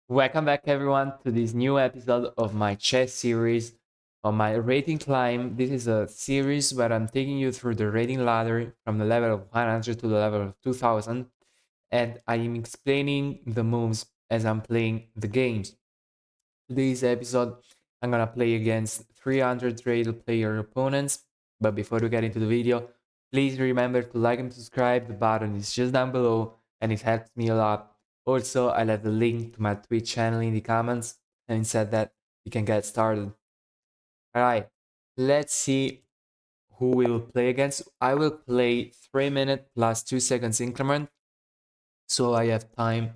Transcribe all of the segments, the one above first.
Welcome back, everyone, to this new episode of my chess series on my rating climb. This is a series where I'm taking you through the rating ladder from the level of 100 to the level of 2000, and I am explaining the moves as I'm playing the games. Today's episode, I'm gonna play against 300 rated player opponents. But before we get into the video, please remember to like and subscribe. The button is just down below and it helps me a lot. Also, I left the link to my Twitch channel in the comments, and said that we can get started. Alright, let's see who we will play against. I will play 3 minute plus 2 seconds increment, so I have time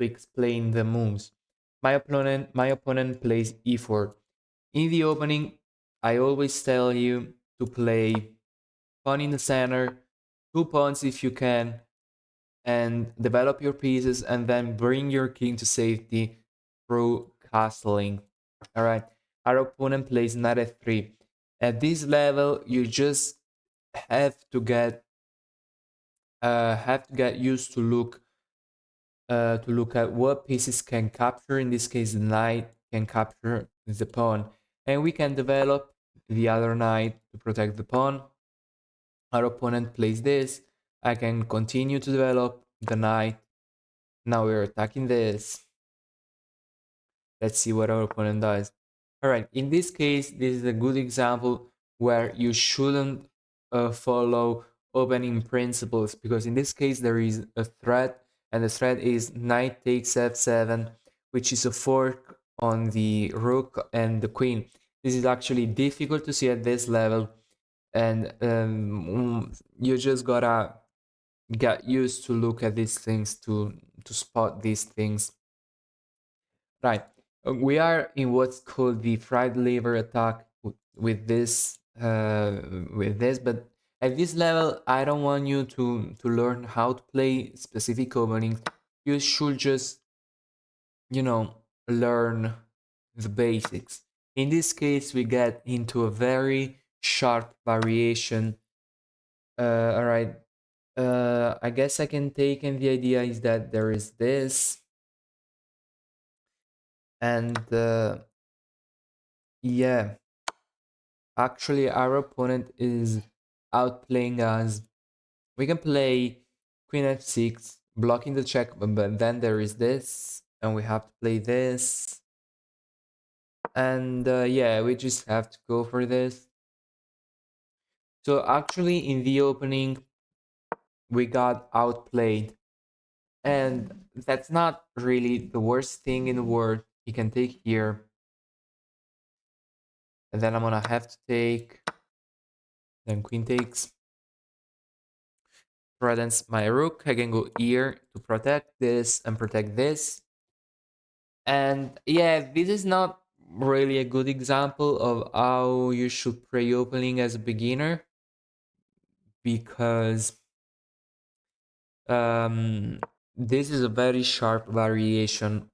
to explain the moves. My opponent plays e4. In the opening, I always tell you to play pawn in the center, 2 pawns if you can, and develop your pieces, and then bring your king to safety through castling. All right, our opponent plays knight f3. At this level, you just have to get used to look at what pieces can capture. In this case, the knight can capture the pawn, and we can develop the other knight to protect the pawn. Our opponent plays this. I can continue to develop the knight. Now we're attacking this. Let's see what our opponent does. All right, in this case, this is a good example where you shouldn't follow opening principles, because in this case there is a threat, and the threat is knight takes f7, which is a fork on the rook and the queen. This is actually difficult to see at this level, and you just gotta get used to look at these things to spot these things. Right. We are in what's called the fried liver attack with this, but at this level, I don't want you to learn how to play specific openings. You should just, learn the basics. In this case, we get into a very sharp variation. All right. I guess I can take in the idea is that there is this, and yeah. Actually, our opponent is outplaying us. We can play queen f6, blocking the check, but then there is this, and we have to play this. And yeah, we just have to go for this. So actually, in the opening, we got outplayed. And that's not really the worst thing in the world. He can take here. And then I'm gonna have to take. Then queen takes. Threatens my rook. I can go here to protect this and protect this. And yeah, this is not really a good example of how you should play opening as a beginner, because this is a very sharp variation,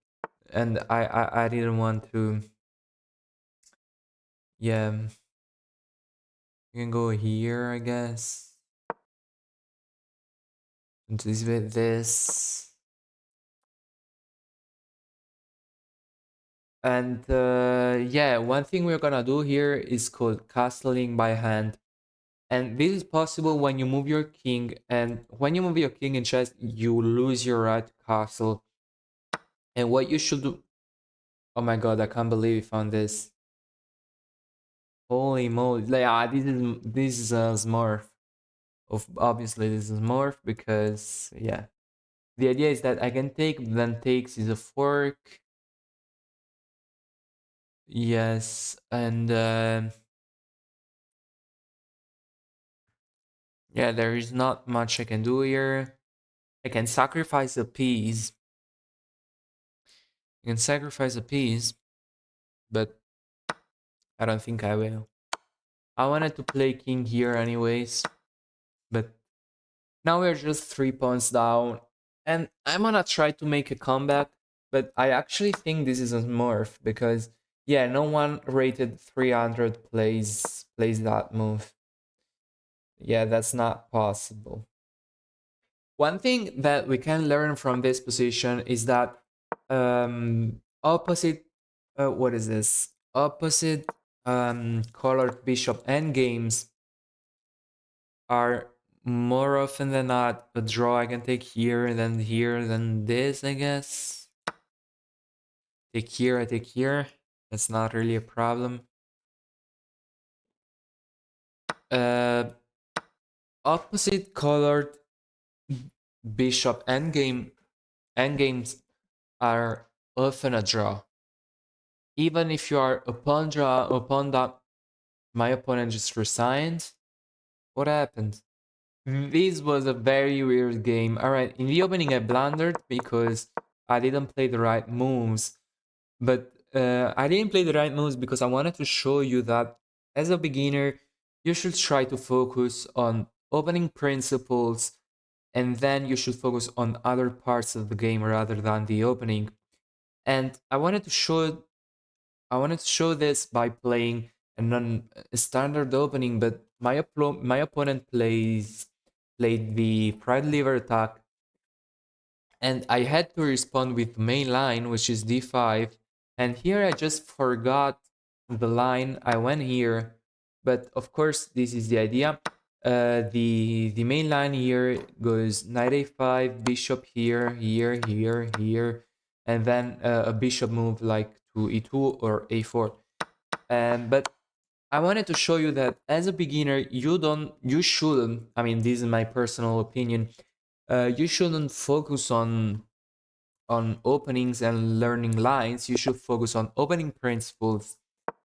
and I didn't want to. Yeah, you can go here, I guess, and this with this. And yeah, one thing we're gonna do here is called castling by hand. And this is possible when you move your king, and when you move your king in chess, you lose your right to castle. And what you should do... Oh my god, I can't believe you found this. Holy moly. Like, this is a Smurf. Obviously this is Smurf, because yeah. The idea is that I can take, then takes is a fork. Yes, and yeah, there is not much I can do here. I can sacrifice a piece. I can sacrifice a piece, but I don't think I will. I wanted to play king here anyways, but now we're just 3 pawns down, and I'm gonna try to make a comeback, but I actually think this is a Smurf, because yeah, no one rated 300 plays that move. Yeah, that's not possible. One thing that we can learn from this position is that Opposite, what is this? Opposite colored bishop endgames are more often than not a draw. I can take here, then this, I guess. Take here, I take here. That's not really a problem. Uh, Opposite colored bishop endgames are often a draw. Even if you are upon that, my opponent just resigned. What happened? This was a very weird game. Alright, in the opening I blundered because I didn't play the right moves. But I didn't play the right moves because I wanted to show you that as a beginner, you should try to focus on opening principles and then you should focus on other parts of the game rather than the opening. And I wanted to show this by playing a non-standard opening, but my opponent played the Pride Lever attack, and I had to respond with the main line, which is d5. And here I just forgot the line. I went here, but of course this is the idea. The main line here goes knight a5, bishop here, here, and then a bishop move like to e2 or a4. But I wanted to show you that as a beginner, you shouldn't. I mean, this is my personal opinion. You shouldn't focus on openings and learning lines. You should focus on opening principles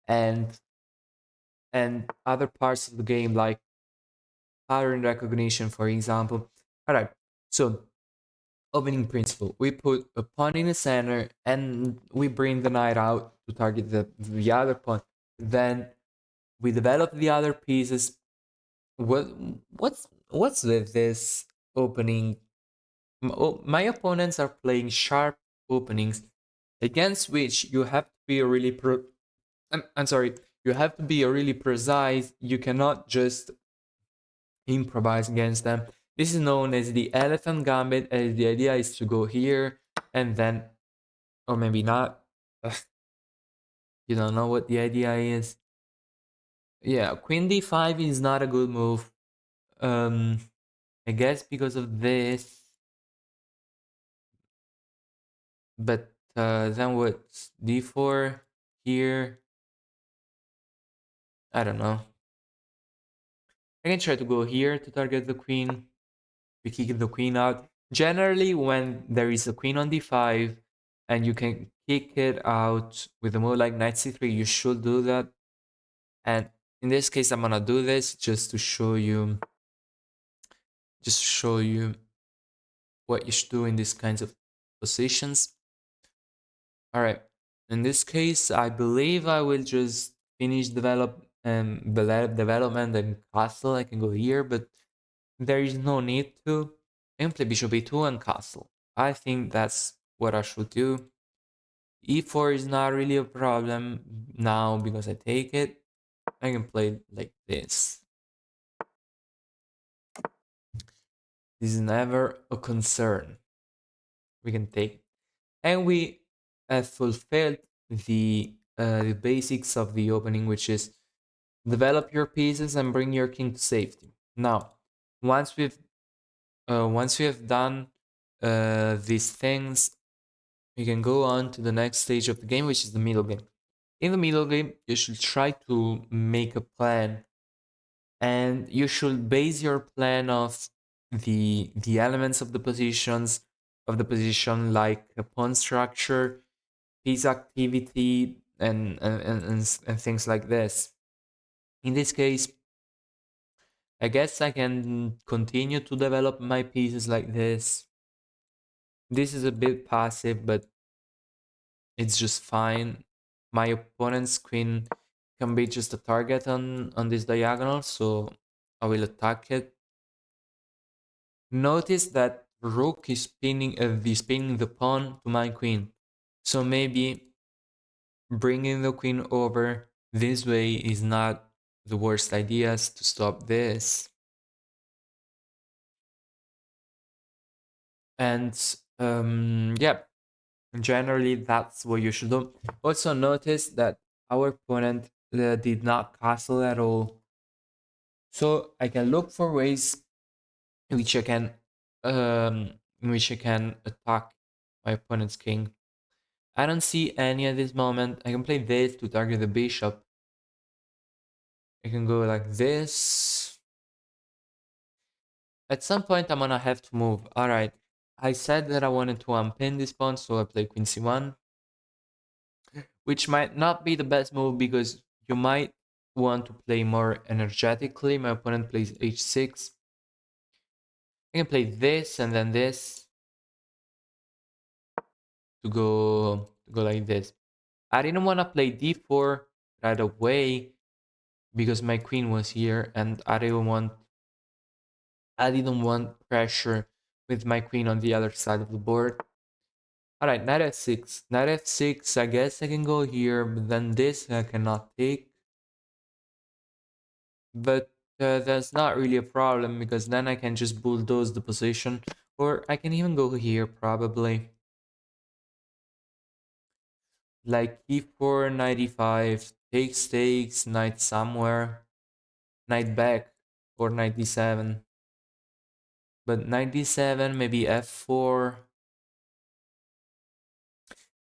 and other parts of the game like pattern recognition, for example. All right, so opening principle. We put a pawn in the center and we bring the knight out to target the other pawn. Then we develop the other pieces. What what's with this opening? My opponents are playing sharp openings against which you have to be really I'm sorry, you have to be really precise. You cannot just improvise against them. This is known as the elephant gambit, as the idea is to go here and then, or maybe not. You don't know what the idea is. Yeah, queen d5 is not a good move. Um, I guess because of this, but then what? D4 here. I don't know. I can try to go here to target the queen. We kick the queen out. Generally, when there is a queen on d5 and you can kick it out with a move like knight c3, you should do that. And in this case, I'm gonna do this just to show you, what you should do in these kinds of positions. All right. In this case, I believe I will just finish development and castle. I can go here, but there is no need to. I can play bishop e2 and castle. I think that's what I should do. E4 is not really a problem now because I take it. I can play it like this. This is never a concern. We can take it. And we have fulfilled the basics of the opening, which is develop your pieces and bring your king to safety. Now, once we have done these things, we can go on to the next stage of the game, which is the middle game. In the middle game, you should try to make a plan, and you should base your plan of the elements of the positions of the position, like a pawn structure, piece activity, and things like this. In this case, I guess I can continue to develop my pieces like this. This is a bit passive, but it's just fine. My opponent's queen can be just a target on this diagonal, so I will attack it. Notice that rook is spinning the pawn to my queen. So maybe bringing the queen over this way is not the worst ideas to stop this. And yeah, Generally, that's what you should do. Also, notice that our opponent did not castle at all. So I can look for ways in which I can attack my opponent's king. I don't see any at this moment. I can play this to target the bishop. I can go like this. At some point, I'm gonna have to move. All right. I said that I wanted to unpin this pawn, so I play queen c1, which might not be the best move because you might want to play more energetically. My opponent plays h6. I can play this and then this to go like this. I didn't want to play d4 right away because my queen was here and I didn't want pressure with my queen on the other side of the board. Alright, knight f6. Knight f6, I guess I can go here, but then this I cannot take. But that's not really a problem because then I can just bulldoze the position. Or I can even go here probably. Like e4, knight e5, takes, knight somewhere, knight back, or knight d7. But knight d7, maybe f4.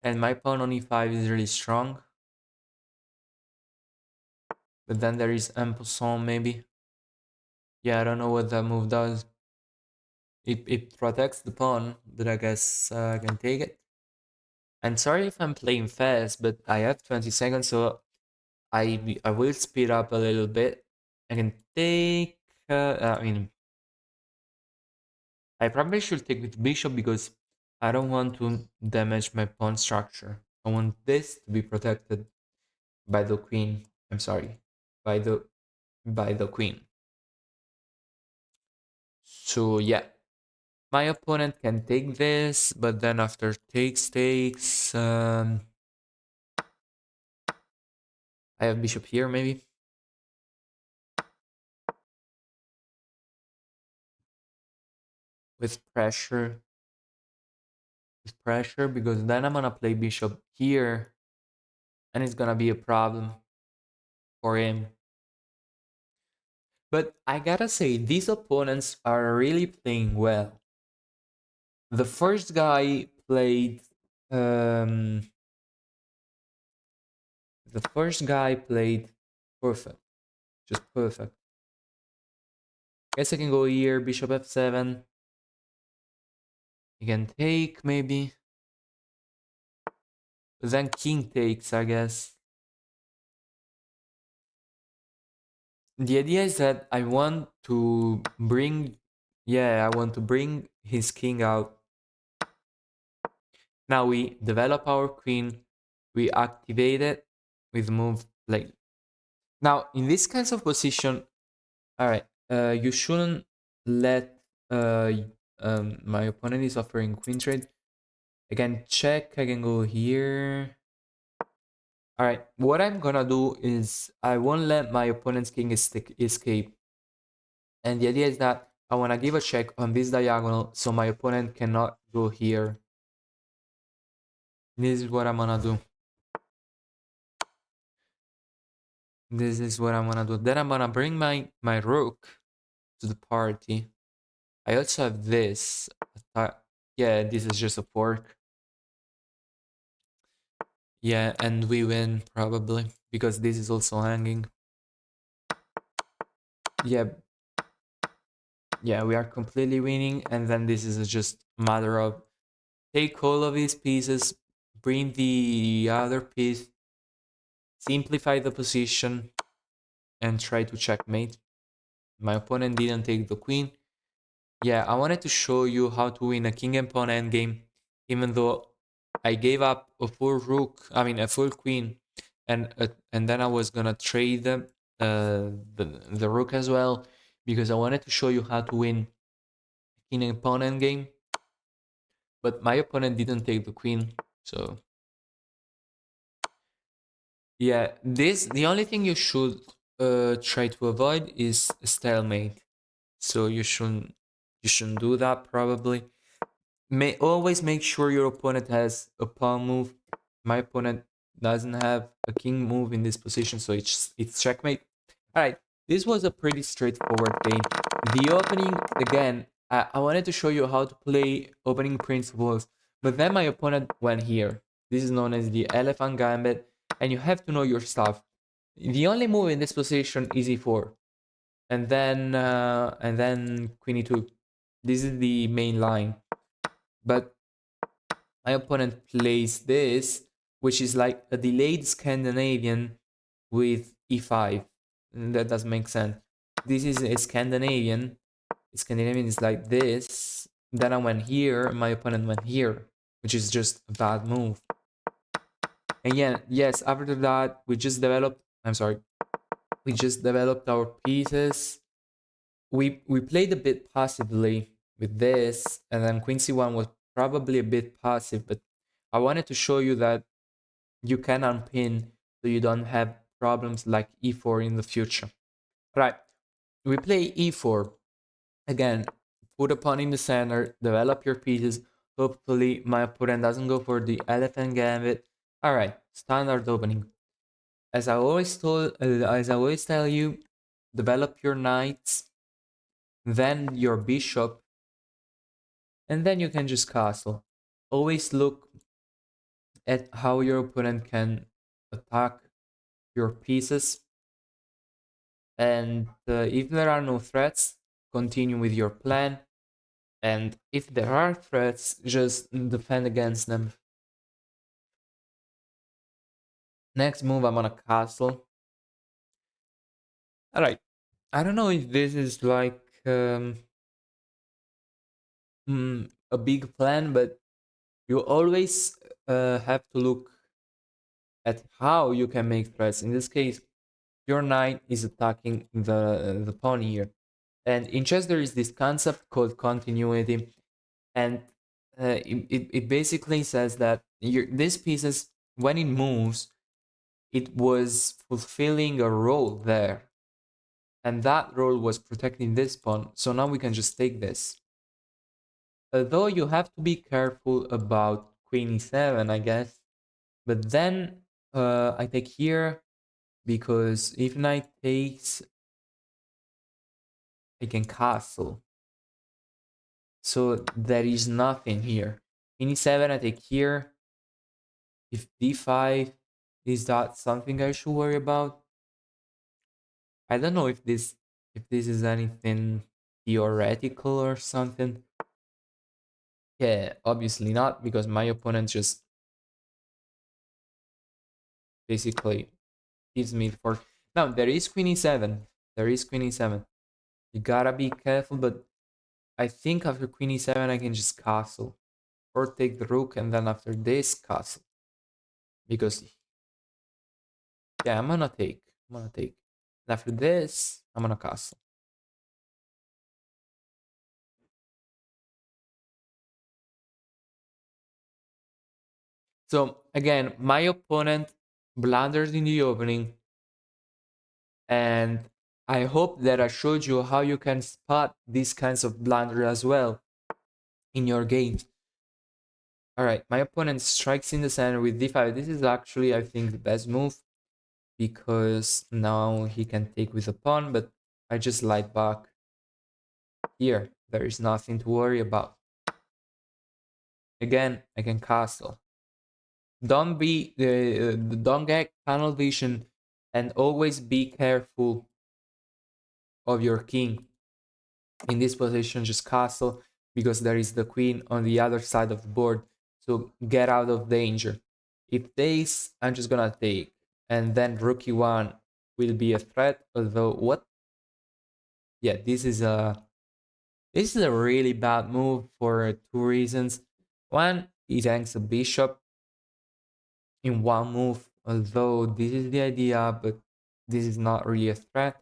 And my pawn on e5 is really strong. But then there is en passant maybe. Yeah, I don't know what that move does. It protects the pawn, but I guess I can take it. I'm sorry if I'm playing fast, but I have 20 seconds, so I will speed up a little bit. I can take. I mean, I probably should take with bishop because I don't want to damage my pawn structure. I want this to be protected by the queen. I'm sorry, by the queen. So yeah, my opponent can take this, but then after takes, I have bishop here maybe. With pressure. With pressure, because then I'm gonna play bishop here, and it's gonna be a problem for him. But I gotta say, these opponents are really playing well. The first guy played the first guy played perfect. Just perfect. Guess I can go here, bishop f7. You can take maybe. But then king takes, I guess. The idea is that I want to bring, yeah, I want to bring his king out. Now we develop our queen, we activate it with move play. Now in this kinds of position, all right, you shouldn't let my opponent is offering queen trade. I can check, I can go here. All right, what I'm gonna do is I won't let my opponent's king escape. And the idea is that I want to give a check on this diagonal so my opponent cannot go here. This is what I'm gonna do. This is what I'm gonna do. Then I'm gonna bring my rook to the party. I also have this. Yeah, this is just a fork. Yeah, and we win probably because this is also hanging. Yeah, yeah, we are completely winning, and then this is just a matter of take all of these pieces, bring the other piece, simplify the position, and try to checkmate. My opponent didn't take the queen. Yeah, I wanted to show you how to win a king and pawn endgame, even though I gave up a full rook, I mean a full queen, and then I was gonna trade the rook as well, because I wanted to show you how to win king and pawn endgame. But my opponent didn't take the queen, so yeah, the only thing you should try to avoid is stalemate. So you shouldn't do that probably. May always make sure your opponent has a pawn move. My opponent doesn't have a king move in this position, so it's checkmate. All right, this was a pretty straightforward game. The opening, again, I wanted to show you how to play opening principles, but then my opponent went here. This is known as the elephant gambit, and you have to know your stuff. The only move in this position is e4, and then queen e2. This is the main line, but my opponent plays this, which is like a delayed Scandinavian with e5. That doesn't make sense. This is a Scandinavian. Scandinavian is like this. Then I went here, my opponent went here, which is just a bad move. And yeah, yes, after that, we just developed our pieces. We played a bit passively with this, and then queen c1 was probably a bit passive, but I wanted to show you that you can unpin so you don't have problems like e4 in the future. Right, we play e4. Again, put a pawn in the center, develop your pieces. Hopefully my opponent doesn't go for the elephant gambit. Alright, standard opening. As I always tell you, develop your knights, then your bishop, and then you can just castle. Always look at how your opponent can attack your pieces, and if there are no threats, continue with your plan, and if there are threats, just defend against them. Next move, I'm gonna castle. All right, I don't know if this is like a big plan, but you always have to look at how you can make threats. In this case, your knight is attacking the pawn here. And in chess, there is this concept called continuity. And it basically says that these pieces, when it moves, it was fulfilling a role there. And that role was protecting this pawn. So now we can just take this. Although you have to be careful about queen e7, I guess. But then I take here, because if knight takes, I can castle. So there is nothing here. In e7, I take here. If d5, is that something I should worry about? I don't know if this is anything theoretical or something. Yeah, obviously not, because my opponent just basically gives me for now. There is queen e7. There is queen e7. You gotta be careful, but I think after queen e7 I can just castle. Or take the rook, and then after this castle. Because yeah, I'm gonna take. I'm gonna take. And after this, I'm gonna castle. So again, my opponent blundered in the opening, and I hope that I showed you how you can spot these kinds of blunder as well in your games. All right, my opponent strikes in the center with d5. This is actually, I think, the best move, because now he can take with a pawn, but I just light back. Here, there is nothing to worry about. Again, I can castle. Don't get tunnel vision, and always be careful of your king. In this position, just castle, because there is the queen on the other side of the board, so get out of danger. If takes, I'm just gonna take, and then rook e1 will be a threat, although what? Yeah, this is a really bad move for two reasons. One, it hangs a bishop in one move, although this is the idea, but this is not really a threat.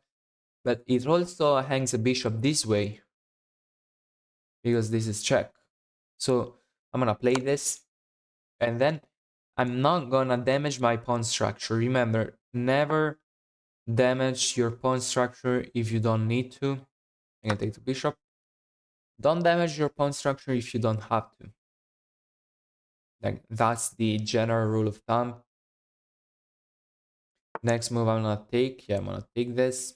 But it also hangs a bishop this way, because this is check. So I'm gonna play this, and then I'm not gonna damage my pawn structure. Remember, never damage your pawn structure if you don't need to. I'm gonna take the bishop. Don't damage your pawn structure if you don't have to. Like, that's the general rule of thumb. Next move I'm gonna take. Yeah, I'm gonna take this.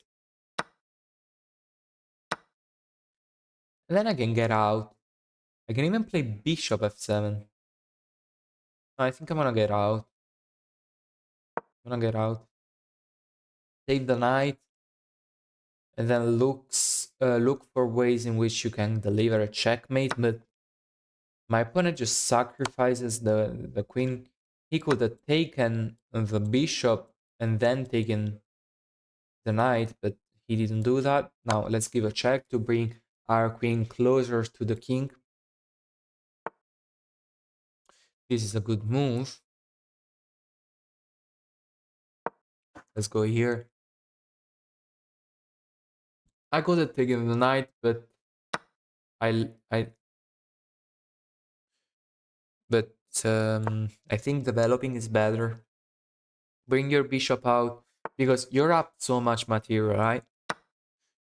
And then I can get out. I can even play bishop f7. I think I'm gonna get out. I'm gonna get out. Save the knight. And then look for ways in which you can deliver a checkmate. But my opponent just sacrifices the queen. He could have taken the bishop and then taken the knight, but he didn't do that. Now let's give a check to bring our queen closer to the king. This is a good move. Let's go here. I could have taken the knight, but I I but I think developing is better. Bring your bishop out because you're up so much material, right?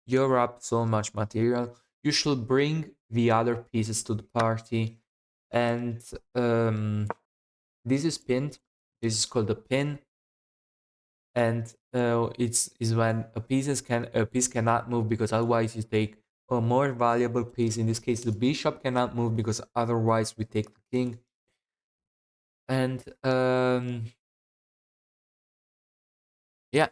You're up so much material. You should bring the other pieces to the party, and this is pinned. This is called a pin, and it's is when a piece cannot move because otherwise you take a more valuable piece. In this case, the bishop cannot move because otherwise we take the king. And yeah,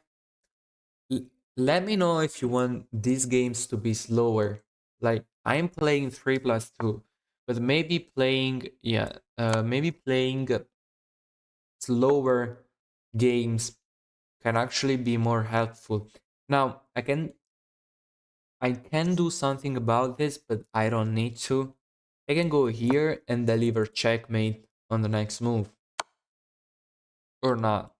let me know if you want these games to be slower. Like I'm playing 3+2, but maybe playing maybe playing slower games can actually be more helpful. Now I can do something about this, but I don't need to. I can go here and deliver checkmate on the next move. Or not.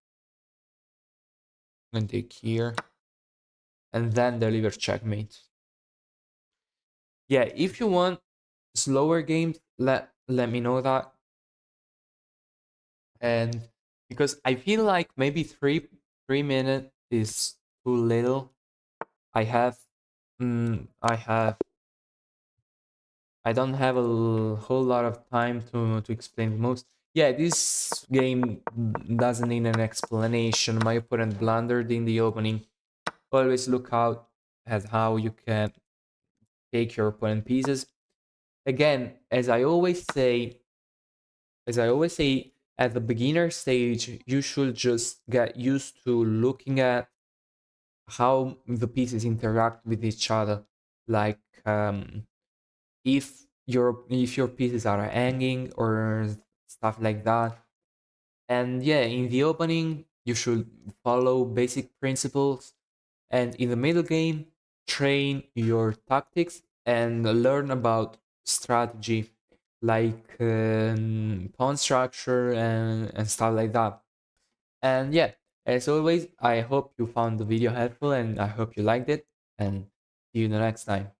I'm gonna take here and then deliver checkmate. Yeah, if you want slower games, let me know that. And because I feel like maybe 3 minutes is too little. I have I don't have a whole lot of time to explain the moves. Yeah, this game doesn't need an explanation. My opponent blundered in the opening. Always look out at how you can take your opponent pieces. Again, as I always say, at the beginner stage, you should just get used to looking at how the pieces interact with each other. Like if your pieces are hanging or stuff like that. And yeah, in the opening, you should follow basic principles, and in the middle game, train your tactics and learn about strategy, like pawn structure and stuff like that. And yeah, as always, I hope you found the video helpful and I hope you liked it, and see you the next time.